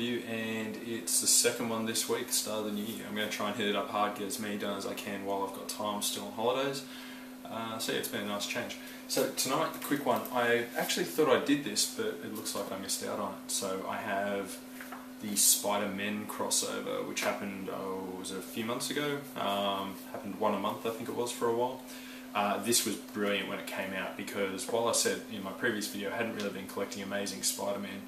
review, and it's the second one this week, start of the new year. I'm going to try and hit it up hard, get as many done as I can while I've got time, still on holidays. So yeah, it's been a nice change. So tonight, a quick one. I actually thought I did this, but it looks like I missed out on it. So I have the Spider-Men crossover, which happened, was it a few months ago? Happened one a month, I think it was, for a while. This was brilliant when it came out, because while I said in my previous video I hadn't really been collecting Amazing Spider-Man,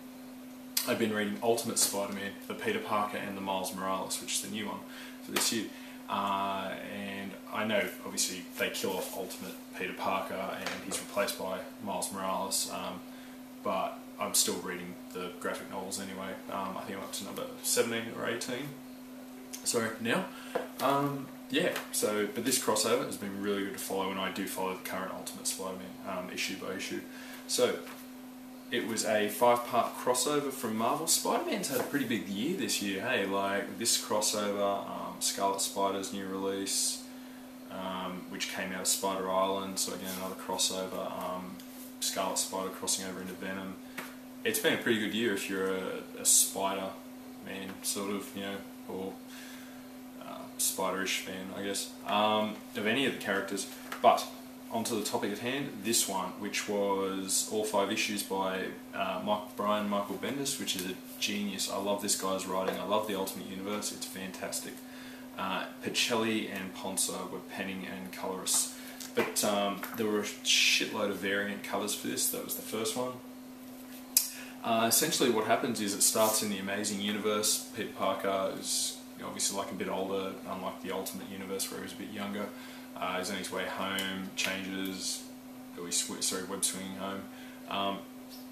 I've been reading Ultimate Spider-Man, the Peter Parker and the Miles Morales, which is the new one for this year. And I know, obviously, they kill off Ultimate Peter Parker and he's replaced by Miles Morales, but I'm still reading the graphic novels anyway. I think I'm up to number 17 or 18. So now, yeah, but this crossover has been really good to follow, and I do follow the current Ultimate Spider-Man issue by issue. So it was a 5-part crossover from Marvel. Spider-Man's had a pretty big year this year, hey, like this crossover, Scarlet Spider's new release, which came out of Spider Island, so again another crossover, Scarlet Spider crossing over into Venom. It's been a pretty good year if you're a Spider-Man sort of, you know, or Spider-ish fan, I guess, of any of the characters. But onto the topic at hand, this one, which was all 5 issues by Michael Bendis, which is a genius. I love this guy's writing. I love the Ultimate Universe. It's fantastic. Pichelli and Ponsa were penning and colorists. But there were a shitload of variant covers for this. That was the first one. Essentially what happens is it starts in the Amazing Universe. Peter Parker is obviously like a bit older, unlike the Ultimate Universe where he was a bit younger. He's on his way home, changes, web swinging home,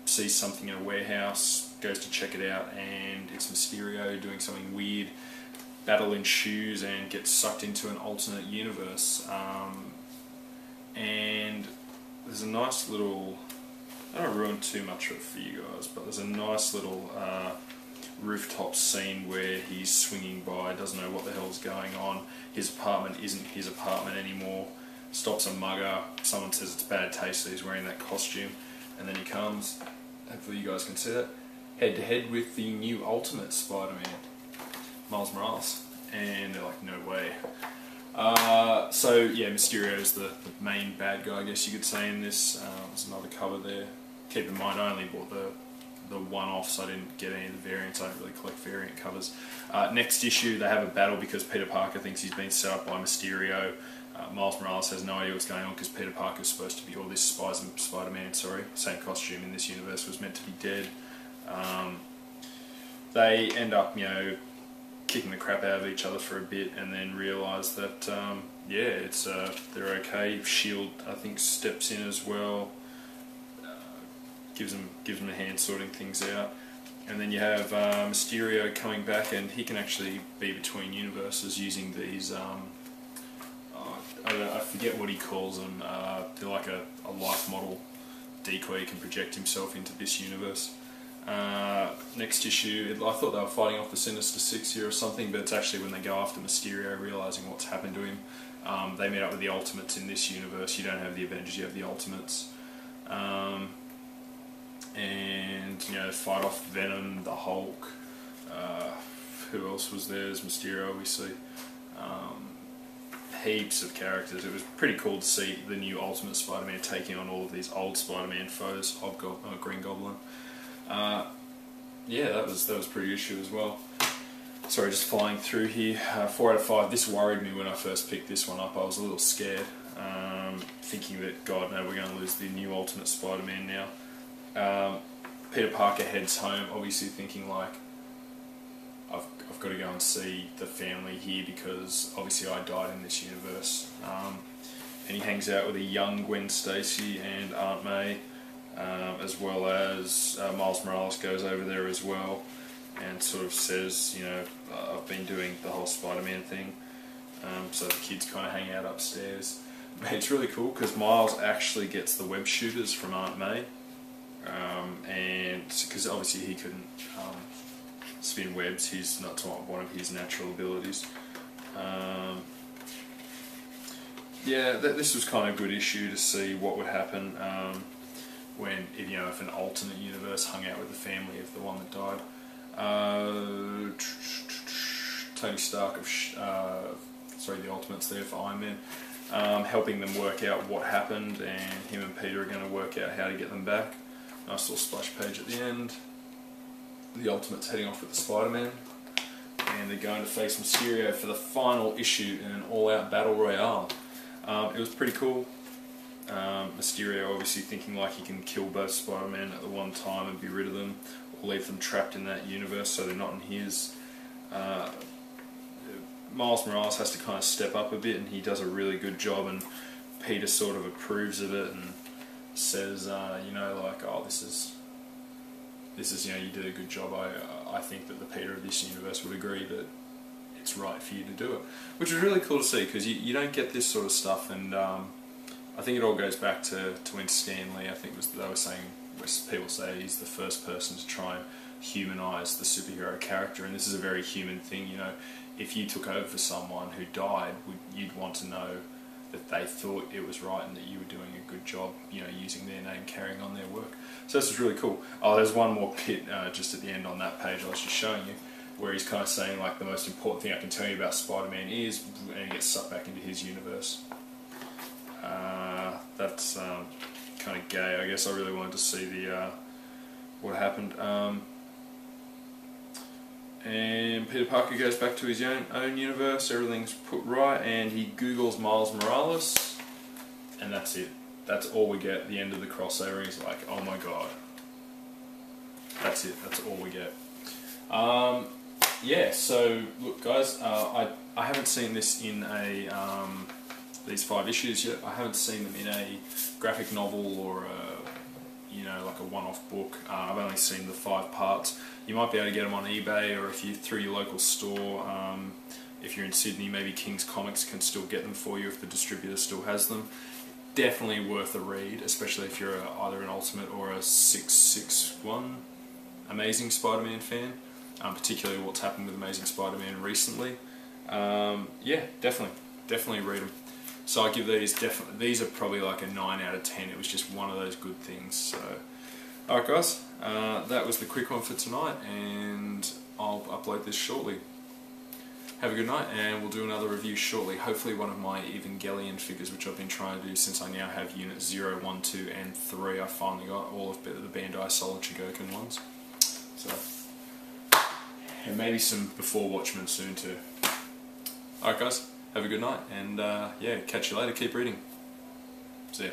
sees something in a warehouse, goes to check it out, and it's Mysterio doing something weird. Battle ensues and gets sucked into an alternate universe. And there's a nice little, I don't want to ruin too much of it for you guys, but there's a nice little rooftop scene where he's swinging by, doesn't know what the hell's going on. His apartment isn't his apartment anymore. Stops a mugger. Someone says it's bad taste that he's wearing that costume, and then he comes, hopefully you guys can see that, head to head with the new Ultimate Spider-Man, Miles Morales, and they're like, no way. So yeah, Mysterio's the main bad guy, I guess you could say, in this. There's another cover there. Keep in mind, I only bought the one-offs. I didn't get any of the variants. I don't really collect variant covers. Next issue, they have a battle because Peter Parker thinks he's been set up by Mysterio. Miles Morales has no idea what's going on because Peter Parker's supposed to be, or this Spider-Man, sorry, same costume in this universe, was meant to be dead. They end up, kicking the crap out of each other for a bit, and then realise that, yeah, it's they're okay. S.H.I.E.L.D., I think, steps in as well. Gives them a hand sorting things out, and then you have Mysterio coming back, and he can actually be between universes using these. I forget what he calls them. They're like a life model decoy. He can project himself into this universe. Next issue, I thought they were fighting off the Sinister Six here or something, but it's actually when they go after Mysterio, realising what's happened to him. They meet up with the Ultimates in this universe. You don't have the Avengers, you have the Ultimates. And fight off Venom, the Hulk. Who else was there? There's Mysterio, obviously. Heaps of characters. It was pretty cool to see the new Ultimate Spider-Man taking on all of these old Spider-Man foes of Green Goblin. Yeah, that was a pretty issue as well. Sorry, just flying through here. 4 out of 5. This worried me when I first picked this one up. I was a little scared, thinking that, God, no, we're going to lose the new Ultimate Spider-Man now. Peter Parker heads home, obviously thinking like, I've got to go and see the family here because obviously I died in this universe. And he hangs out with a young Gwen Stacy and Aunt May, as well as Miles Morales goes over there as well and sort of says, I've been doing the whole Spider-Man thing. So the kids kind of hang out upstairs. But it's really cool because Miles actually gets the web shooters from Aunt May. And because obviously he couldn't spin webs, he's not one of his natural abilities. Yeah, this was kind of a good issue to see what would happen when, if an alternate universe hung out with the family of the one that died. Tony Stark of the Ultimates there for Iron Man, helping them work out what happened, and him and Peter are going to work out how to get them back. Nice little splash page at the end. The Ultimates heading off with the Spider-Man, and they're going to face Mysterio for the final issue in an all-out battle royale. It was pretty cool. Mysterio obviously thinking like he can kill both Spider-Man at the one time and be rid of them, or leave them trapped in that universe so they're not in his. Miles Morales has to kind of step up a bit, and he does a really good job, and Peter sort of approves of it and says, you know, like, oh, this is, you know, you did a good job. I think that the Peter of this universe would agree that it's right for you to do it, which was really cool to see, because you don't get this sort of stuff, and I think it all goes back to when Stan Lee, I think they were saying, people say he's the first person to try and humanise the superhero character, and this is a very human thing, you know. If you took over for someone who died, you'd want to know that they thought it was right and that you were doing a good job, you know, using their name, carrying on their work. So this is really cool. Oh, there's one more bit just at the end on that page I was just showing you, where he's kind of saying, like, the most important thing I can tell you about Spider-Man is, and he gets sucked back into his universe. That's kind of gay. I guess I really wanted to see the what happened. And Peter Parker goes back to his own universe, everything's put right, and he Googles Miles Morales, and that's it. That's all we get at the end of the crossover. He's like, oh my god. That's it, that's all we get. Yeah, so look guys, I haven't seen this in a, these 5 issues yet. I haven't seen them in a graphic novel or a, you know, like a one-off book. I've only seen the 5 parts. You might be able to get them on eBay, or if you through your local store. If you're in Sydney, maybe King's Comics can still get them for you if the distributor still has them. Definitely worth a read, especially if you're either an Ultimate or a 661 Amazing Spider-Man fan, particularly what's happened with Amazing Spider-Man recently. Yeah, definitely read them. So I give these are probably like a 9 out of 10. It was just one of those good things. So, alright guys, that was the quick one for tonight, and I'll upload this shortly. Have a good night, and we'll do another review shortly. Hopefully one of my Evangelion figures, which I've been trying to do since I now have units 0, 1, 2 and 3. I finally got all of the Bandai Solid Chogokin ones. So, and maybe some Before Watchmen soon too. Alright guys, have a good night, and yeah, catch you later. Keep reading. See ya.